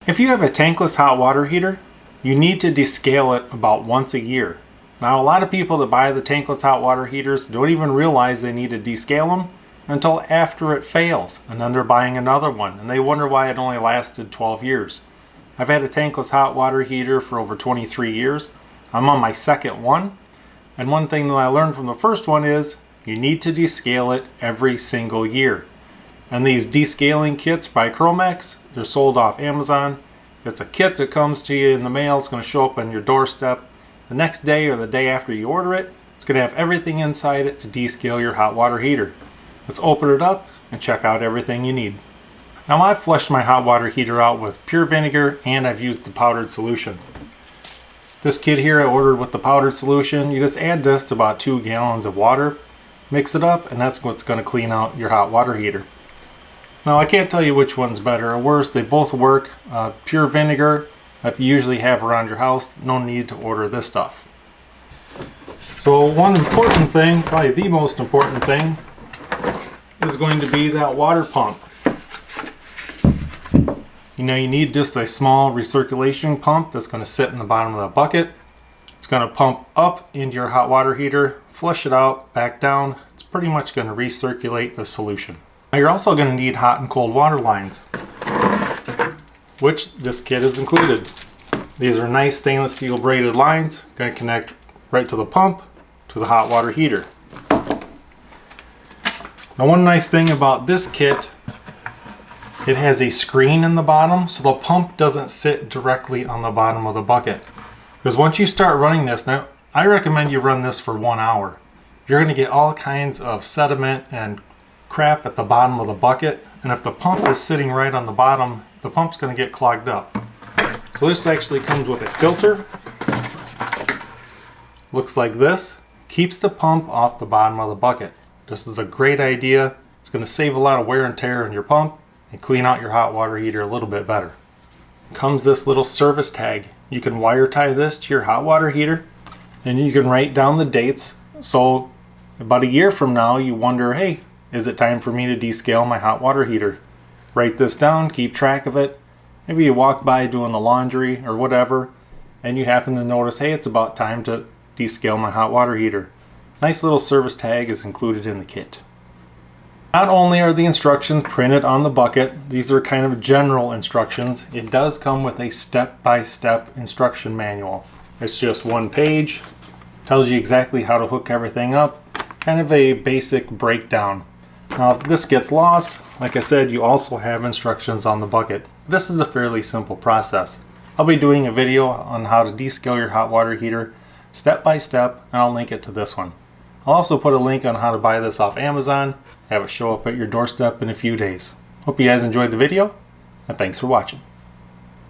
If you have a tankless hot water heater, you need to descale it about once a year. Now, a lot of people that buy the tankless hot water heaters don't even realize they need to descale them until after it fails, and then they're buying another one, and they wonder why it only lasted 12 years. I've had a tankless hot water heater for over 23 years. I'm on my second one, and one thing that I learned from the first one is you need to descale it every single year. And these descaling kits by Chromex, they're sold off Amazon. It's a kit that comes to you in the mail. It's going to show up on your doorstep the next day or the day after you order it. It's going to have everything inside it to descale your hot water heater. Let's open it up and check out everything you need. Now, I've flushed my hot water heater out with pure vinegar, and I've used the powdered solution. This kit here I ordered with the powdered solution. You just add this to about 2 gallons of water, mix it up, and that's what's going to clean out your hot water heater. Now, I can't tell you which one's better or worse. They both work. Pure vinegar, if you usually have around your house, no need to order this stuff. So one important thing, probably the most important thing, is going to be that water pump. You know, you need just a small recirculation pump that's going to sit in the bottom of the bucket. It's going to pump up into your hot water heater, flush it out, back down. It's pretty much going to recirculate the solution. Now, you're also going to need hot and cold water lines, which this kit is included. These are nice stainless steel braided lines, going to connect right to the pump, to the hot water heater. Now, one nice thing about this kit, it has a screen in the bottom, so the pump doesn't sit directly on the bottom of the bucket. Because once you start running this, now I recommend you run this for 1 hour. You're going to get all kinds of sediment and crap at the bottom of the bucket, and if the pump is sitting right on the bottom, the pump's going to get clogged up. So this actually comes with a filter. Looks like this. Keeps the pump off the bottom of the bucket. This is a great idea. It's going to save a lot of wear and tear on your pump and clean out your hot water heater a little bit better. Comes this little service tag. You can wire tie this to your hot water heater, and you can write down the dates. So about a year from now, you wonder, hey, is it time for me to descale my hot water heater? Write this down, keep track of it. Maybe you walk by doing the laundry or whatever, and you happen to notice, hey, it's about time to descale my hot water heater. Nice little service tag is included in the kit. Not only are the instructions printed on the bucket, these are kind of general instructions. It does come with a step-by-step instruction manual. It's just 1 page, tells you exactly how to hook everything up, kind of a basic breakdown. Now, if this gets lost, like I said, you also have instructions on the bucket. This is a fairly simple process. I'll be doing a video on how to descale your hot water heater step by step, and I'll link it to this one. I'll also put a link on how to buy this off Amazon, have it show up at your doorstep in a few days. Hope you guys enjoyed the video, and thanks for watching.